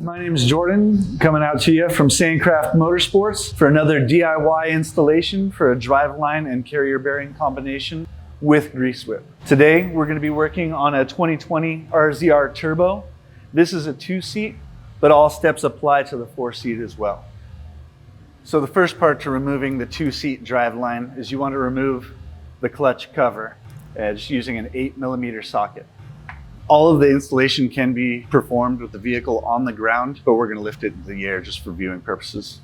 My name is Jordan, coming out to you from SANDCRAFT Motorsports for another DIY installation for a driveline and carrier bearing combination with grease whip. Today we're going to be working on a 2020 RZR Turbo. This is a 2-seat, but all steps apply to the 4-seat as well. So the first part to removing the 2-seat driveline is you want to remove the clutch cover, just using an 8mm socket. All of the installation can be performed with the vehicle on the ground, but we're going to lift it into the air just for viewing purposes.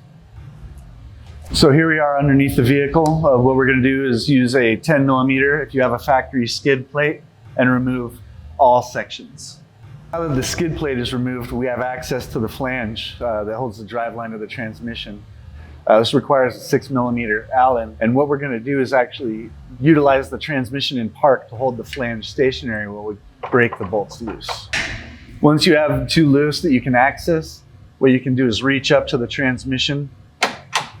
So here we are underneath the vehicle. What we're going to do is use a 10mm if you have a factory skid plate and remove all sections. Now that the skid plate is removed, we have access to the flange that holds the driveline of the transmission. This requires a 6mm Allen, and what we're going to do is actually utilize the transmission in park to hold the flange stationary while we break the bolts loose. Once you have two loose that you can access, what you can do is reach up to the transmission,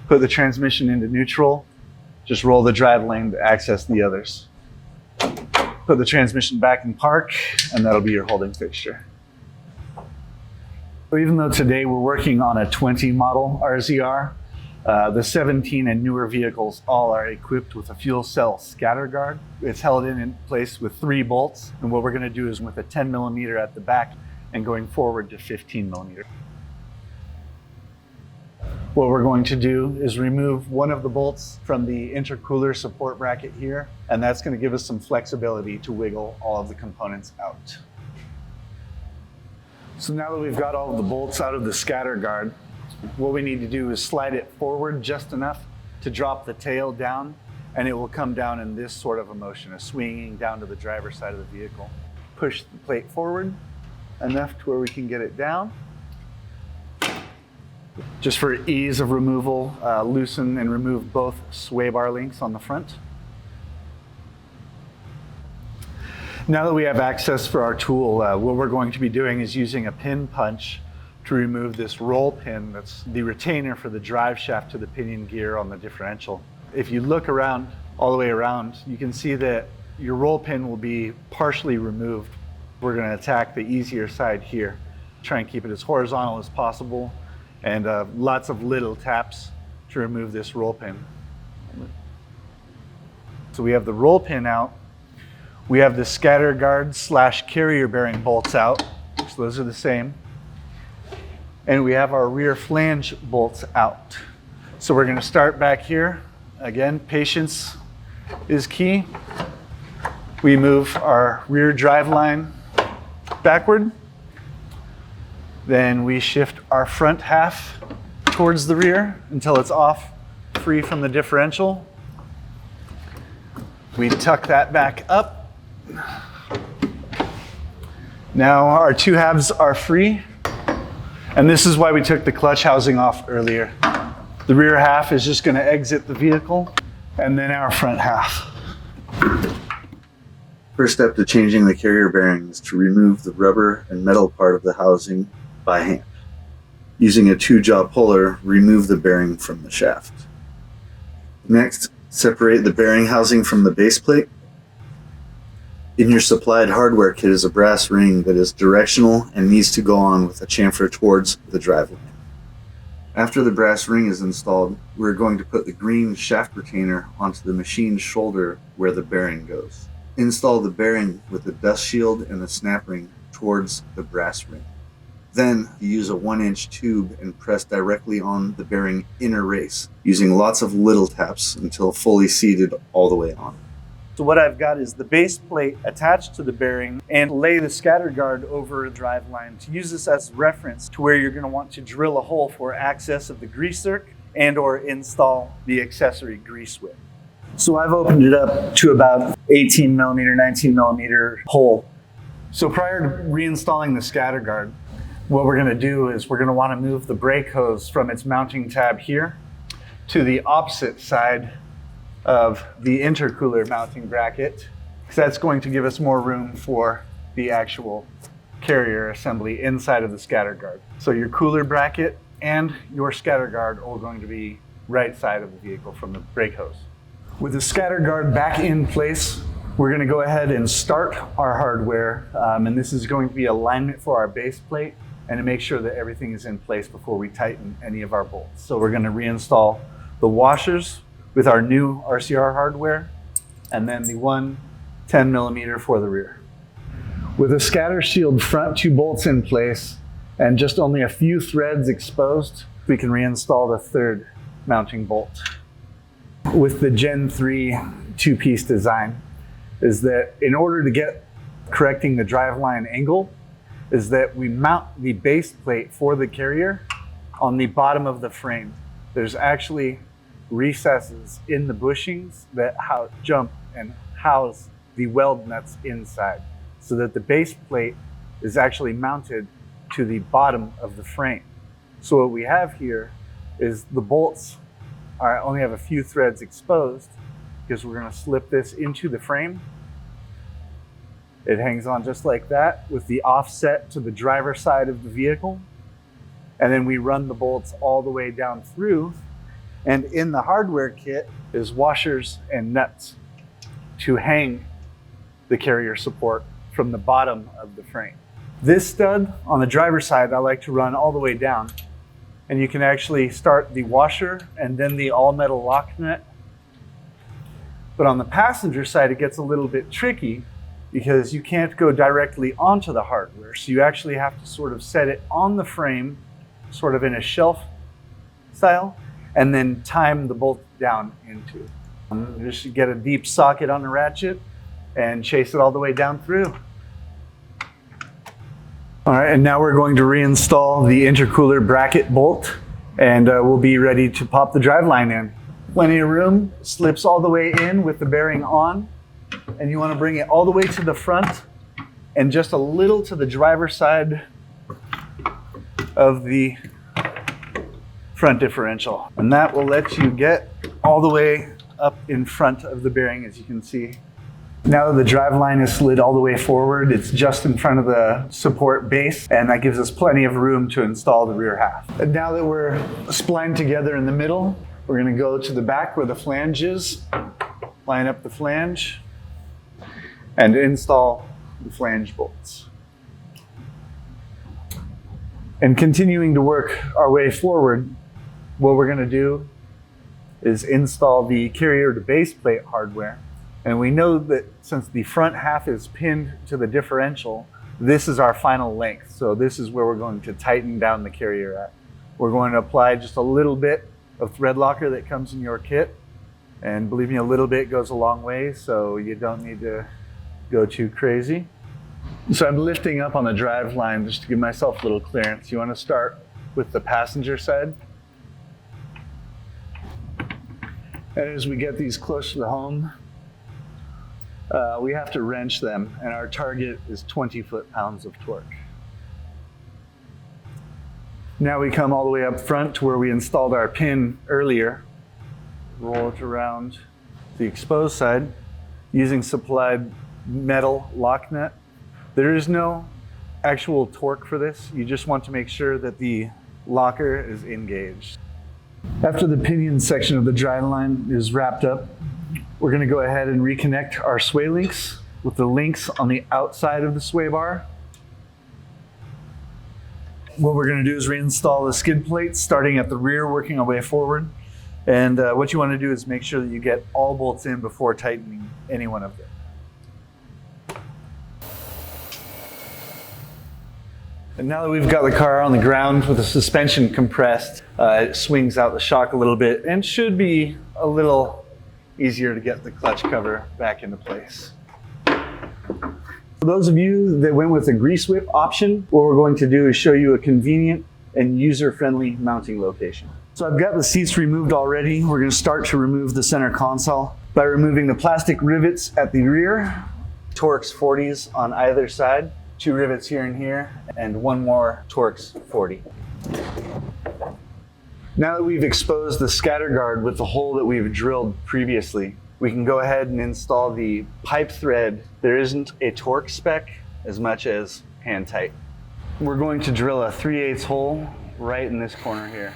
put the transmission into neutral, just roll the drive lane to access the others. Put the transmission back in park, and that'll be your holding fixture. So even though today we're working on a 20 model RZR, the 17 and newer vehicles all are equipped with a fuel cell scatter guard. It's held in place with 3 bolts, and what we're going to do is with a 10mm at the back and going forward to 15mm. What we're going to do is remove one of the bolts from the intercooler support bracket here, and that's going to give us some flexibility to wiggle all of the components out. So now that we've got all of the bolts out of the scatter guard, what we need to do is slide it forward just enough to drop the tail down, and it will come down in this sort of a motion, a swinging down to the driver's side of the vehicle. Push the plate forward enough to where we can get it down. Just for ease of removal, loosen and remove both sway bar links on the front. Now that we have access for our tool, what we're going to be doing is using a pin punch to remove this roll pin that's the retainer for the drive shaft to the pinion gear on the differential. If you look around, all the way around, you can see that your roll pin will be partially removed. We're going to attack the easier side here. Try and keep it as horizontal as possible, and lots of little taps to remove this roll pin. So we have the roll pin out. We have the scatter guard / carrier bearing bolts out, so those are the same. And we have our rear flange bolts out. So we're going to start back here. Again, patience is key. We move our rear drive line backward. Then we shift our front half towards the rear until it's off, free from the differential. We tuck that back up. Now our 2 halves are free. And this is why we took the clutch housing off earlier. The rear half is just going to exit the vehicle, and then our front half. First step to changing the carrier bearing is to remove the rubber and metal part of the housing by hand. Using a 2-jaw puller, remove the bearing from the shaft. Next, separate the bearing housing from the base plate. In your supplied hardware kit is a brass ring that is directional and needs to go on with a chamfer towards the driveline. After the brass ring is installed, we're going to put the green shaft retainer onto the machine's shoulder where the bearing goes. Install the bearing with the dust shield and the snap ring towards the brass ring. Then use a 1-inch tube and press directly on the bearing inner race, using lots of little taps until fully seated all the way on. So what I've got is the base plate attached to the bearing, and lay the scatter guard over a drive line to use this as reference to where you're going to want to drill a hole for access of the grease zerk and or install the accessory grease whip. So I've opened it up to about 18mm, 19mm hole. So prior to reinstalling the scatter guard, what we're going to do is we're going to want to move the brake hose from its mounting tab here to the opposite side of the intercooler mounting bracket, because that's going to give us more room for the actual carrier assembly inside of the scatter guard. So your cooler bracket and your scatter guard are going to be right side of the vehicle from the brake hose. With the scatter guard back in place, we're going to go ahead and start our hardware, and this is going to be alignment for our base plate and to make sure that everything is in place before we tighten any of our bolts. So we're going to reinstall the washers with our new RZR hardware, and then the one 10mm for the rear. With a scatter sealed front 2 bolts in place and just only a few threads exposed, we can reinstall the 3rd mounting bolt. With the Gen 3 2-piece design is that in order to get correcting the driveline angle is that we mount the base plate for the carrier on the bottom of the frame. There's actually recesses in the bushings that jump and house the weld nuts inside, so that the base plate is actually mounted to the bottom of the frame. So what we have here is the bolts only have a few threads exposed because we're going to slip this into the frame. It hangs on just like that with the offset to the driver's side of the vehicle. And then we run the bolts all the way down through. And in the hardware kit is washers and nuts to hang the carrier support from the bottom of the frame. This stud on the driver's side I like to run all the way down, and you can actually start the washer and then the all metal lock nut. But on the passenger side it gets a little bit tricky because you can't go directly onto the hardware, so you actually have to sort of set it on the frame, sort of in a shelf style, and then time the bolt down into. Just get a deep socket on the ratchet and chase it all the way down through. All right, and now we're going to reinstall the intercooler bracket bolt, and we'll be ready to pop the driveline in. Plenty of room, slips all the way in with the bearing on, and you want to bring it all the way to the front and just a little to the driver's side of the front differential. And that will let you get all the way up in front of the bearing, as you can see. Now that the driveline is slid all the way forward, it's just in front of the support base, and that gives us plenty of room to install the rear half. And now that we're splined together in the middle, we're going to go to the back where the flange is, line up the flange, and install the flange bolts. And continuing to work our way forward, what we're going to do is install the carrier to base plate hardware. And we know that since the front half is pinned to the differential, this is our final length. So this is where we're going to tighten down the carrier at. We're going to apply just a little bit of thread locker that comes in your kit. And believe me, a little bit goes a long way, so you don't need to go too crazy. So I'm lifting up on the drive line just to give myself a little clearance. You want to start with the passenger side. And as we get these close to the home, we have to wrench them, and our target is 20 foot-pounds of torque. Now we come all the way up front to where we installed our pin earlier. Roll it around the exposed side using supplied metal lock nut. There is no actual torque for this. You just want to make sure that the locker is engaged. After the pinion section of the driveline is wrapped up, we're going to go ahead and reconnect our sway links with the links on the outside of the sway bar. What we're going to do is reinstall the skid plates, starting at the rear, working our way forward. And what you want to do is make sure that you get all bolts in before tightening any one of them. And now that we've got the car on the ground with the suspension compressed, it swings out the shock a little bit and should be a little easier to get the clutch cover back into place. For those of you that went with the grease whip option, what we're going to do is show you a convenient and user-friendly mounting location. So I've got the seats removed already. We're going to start to remove the center console by removing the plastic rivets at the rear, Torx 40s on either side, 2 rivets here and here, and 1 more Torx 40. Now that we've exposed the scatter guard with the hole that we've drilled previously, we can go ahead and install the pipe thread. There isn't a torque spec as much as hand tight. We're going to drill a 3/8 hole right in this corner here.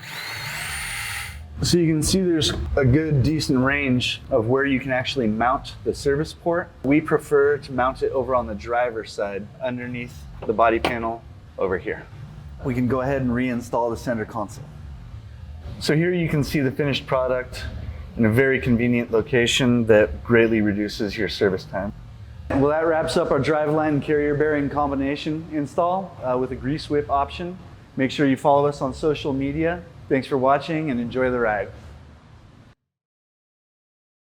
So you can see there's a good decent range of where you can actually mount the service port. We prefer to mount it over on the driver's side underneath the body panel over here. we can go ahead and reinstall the center console. So here you can see the finished product in a very convenient location that greatly reduces your service time. Well, that wraps up our Driveline carrier bearing combination install with a grease whip option. Make sure you follow us on social media. Thanks for watching and enjoy the ride.